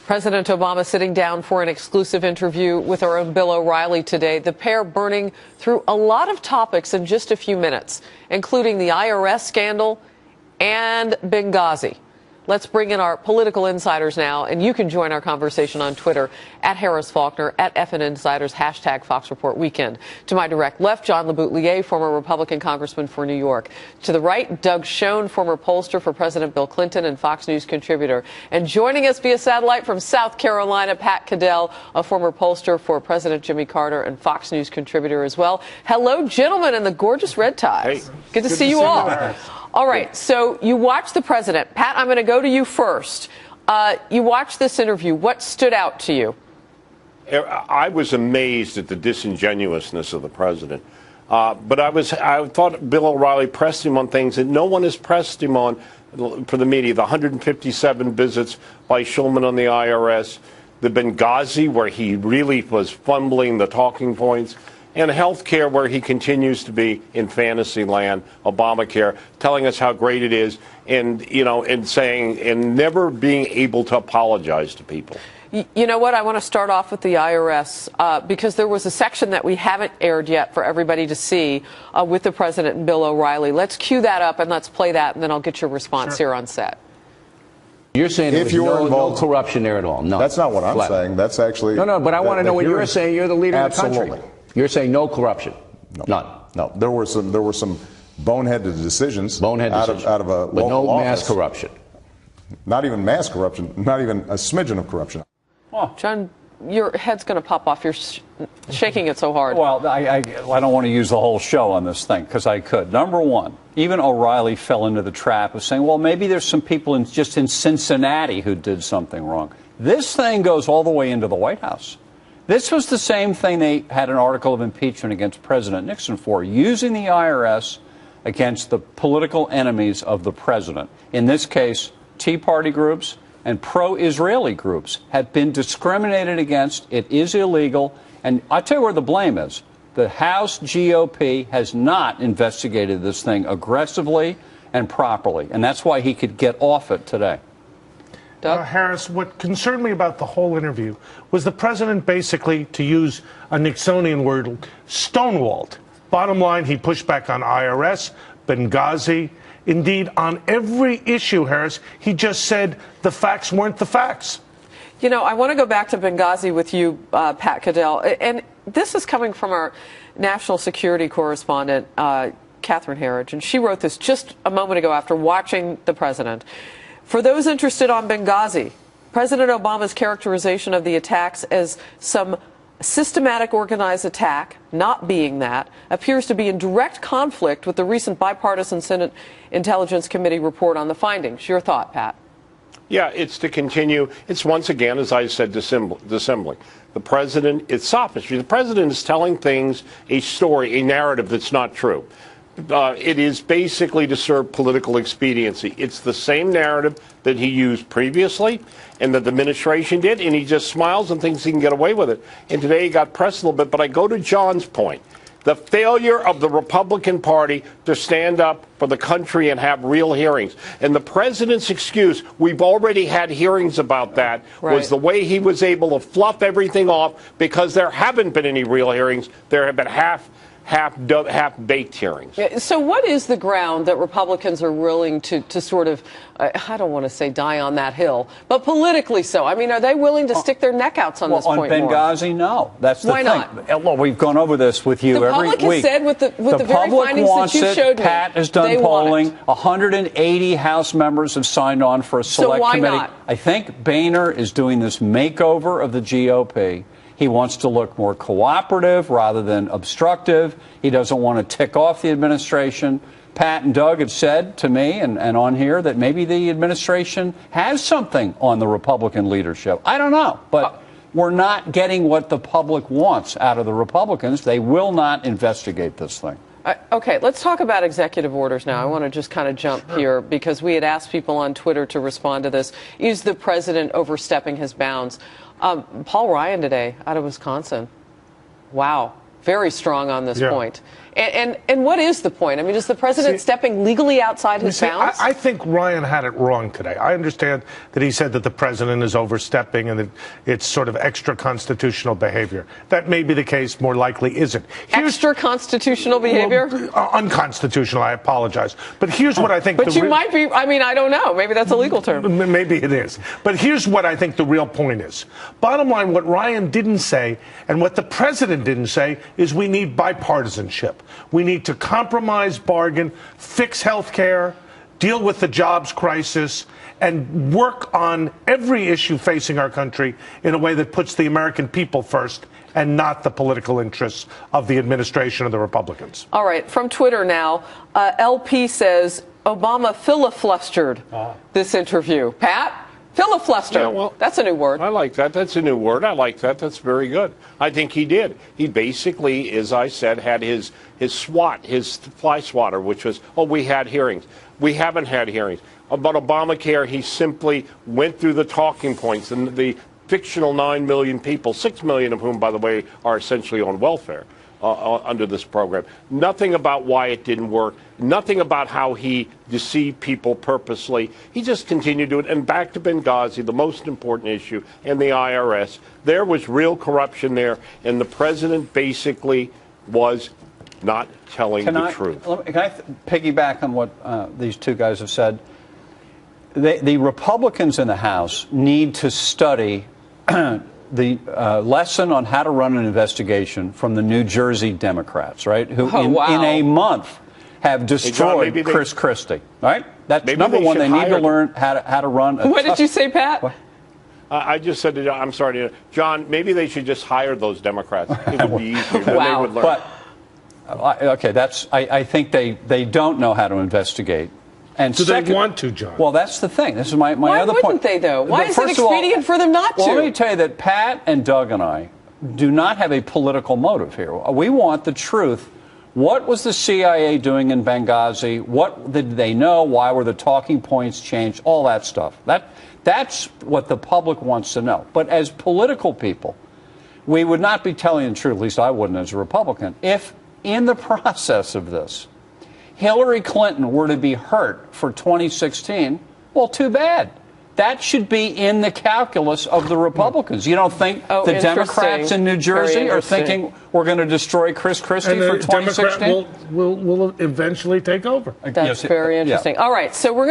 President Obama sitting down for an exclusive interview with our own Bill O'Reilly today. The pair burning through a lot of topics in just a few minutes, including the IRS scandal and Benghazi. Let's bring in our political insiders now, and you can join our conversation on Twitter at Harris Faulkner, at FN Insiders, hashtag Fox Report Weekend. To my direct left, John LeBoutillier, former Republican congressman for New York. To the right, Doug Schoen, former pollster for President Bill Clinton and Fox News contributor. And joining us via satellite from South Carolina, Pat Caddell, a former pollster for President Jimmy Carter and Fox News contributor as well. Hello, gentlemen, in the gorgeous red ties. Hey. Good to see you all. All right, so you watched the president. Pat, I'm going to go to you first. You watched this interview. What stood out to you? I was amazed at the disingenuousness of the president. But I thought Bill O'Reilly pressed him on things that no one has pressed him on for the media. The 157 visits by Shulman on the IRS, the Benghazi, where he really was fumbling the talking points, and health care, where he continues to be in fantasy land, Obamacare, telling us how great it is, and saying and never being able to apologize to people. You know what? I want to start off with the IRS because there was a section that we haven't aired yet for everybody to see with the president and Bill O'Reilly. Let's cue that up and let's play that, and then I'll get your response here on set. You're saying if no corruption there at all? No, that's not what I'm saying. That's actually no. But I want to know what you're saying. You're the leader of the country. You're saying no corruption? No. None. No. There were some boneheaded decisions. Out of a but no local mass office. corruption. Not even mass corruption. Not even a smidgen of corruption. Oh. John, your head's going to pop off. You're shaking it so hard. Well, I don't want to use the whole show on this thing because I could. Number one, even O'Reilly fell into the trap of saying, well, maybe there's some people just in Cincinnati who did something wrong. This thing goes all the way into the White House. This was the same thing they had an article of impeachment against President Nixon for, using the IRS against the political enemies of the president. In this case, Tea Party groups and pro-Israeli groups have been discriminated against. It is illegal. And I'll tell you where the blame is. The House GOP has not investigated this thing aggressively and properly. And that's why he could get off it today. Harris, what concerned me about the whole interview was the president basically, to use a Nixonian word, stonewalled. Bottom line, he pushed back on IRS, Benghazi. Indeed, on every issue, Harris, he just said the facts weren't the facts. You know, I want to go back to Benghazi with you, Pat Caddell. And this is coming from our national security correspondent, Catherine Herridge. And she wrote this just a moment ago after watching the president. For those interested on Benghazi, President Obama's characterization of the attacks as some systematic organized attack, not being that, appears to be in direct conflict with the recent bipartisan Senate Intelligence Committee report on the findings. Your thought, Pat? Yeah, it's to continue. It's once again, as I said, dissembling. The president, it's sophistry. The president is telling things, a story, a narrative that's not true. It is basically to serve political expediency. It's the same narrative that he used previously and that the administration did, and he just smiles and thinks he can get away with it. And today he got pressed a little bit, but I go to John's point. The failure of the Republican Party to stand up for the country and have real hearings. And the president's excuse, we've already had hearings about that, was the way he was able to fluff everything off because there haven't been any real hearings. There have been half-baked hearings. So what is the ground that Republicans are willing to sort of, I don't want to say die on that hill, but politically so? I mean, are they willing to stick their neck outs on this point on Benghazi, no. That's the Why thing. not? Well, we've gone over this with you every week. The public has said with the very findings that you showed me, Pat has done polling. 180 House members have signed on for a select committee. Not? I think Boehner is doing this makeover of the GOP. He wants to look more cooperative rather than obstructive. He doesn't want to tick off the administration. Pat and Doug have said to me and on here that maybe the administration has something on the Republican leadership. I don't know, but we're not getting what the public wants out of the Republicans. They will not investigate this thing. Okay, let's talk about executive orders now. I want to just kind of jump here because we had asked people on Twitter to respond to this. Is the president overstepping his bounds? Paul Ryan today out of Wisconsin. Wow. Very strong on this point. And what is the point? I mean, is the president stepping legally outside his bounds? I think Ryan had it wrong today. I understand that he said that the president is overstepping and that it's sort of extra constitutional behavior. That may be the case, more likely isn't. Extra constitutional behavior? Well, unconstitutional, I apologize. But here's what I think. But you might be, I mean, I don't know. Maybe that's a legal term. Maybe it is. But here's what I think the real point is. Bottom line, what Ryan didn't say and what the president didn't say is we need bipartisanship. We need to compromise, bargain, fix health care, deal with the jobs crisis, and work on every issue facing our country in a way that puts the American people first and not the political interests of the administration or the Republicans. All right, from Twitter now, LP says Obama filibustered this interview. Pat? Filibuster. Yeah, well, that's a new word. I like that. That's a new word. I like that. That's very good. I think he did. He basically, as I said, had his SWAT, his fly swatter, which was, we had hearings. We haven't had hearings. About Obamacare, he simply went through the talking points and the fictional 9 million people, 6 million of whom, by the way, are essentially on welfare under this program. Nothing about why it didn't work. Nothing about how he deceived people purposely. He just continued to do it. And back to Benghazi, the most important issue, and the IRS. There was real corruption there, and the president basically was not telling the truth. Can I piggyback on what these two guys have said? The Republicans in the House need to study the lesson on how to run an investigation from the New Jersey Democrats, right? Who in a month have destroyed Chris Christie, right? That's number one. They need to learn how to run. What did you say, Pat? What? I just said, I'm sorry, John, maybe they should just hire those Democrats. It would be easier. Then they would learn. But, okay, I think they don't know how to investigate. And do they want to, John? Well, that's the thing. This is my other point. Why wouldn't they, though? Why is it expedient for them not to? Well, let me tell you that Pat and Doug and I do not have a political motive here. We want the truth. What was the CIA doing in Benghazi? What did they know? Why were the talking points changed? All that stuff. That's what the public wants to know. But as political people, we would not be telling the truth, at least I wouldn't as a Republican, if in the process of this, Hillary Clinton were to be hurt for 2016, well, too bad. That should be in the calculus of the Republicans. You don't think the Democrats in New Jersey are thinking we're going to destroy Chris Christie for 2016? Democrat will eventually take over. That's very interesting. All right, so we're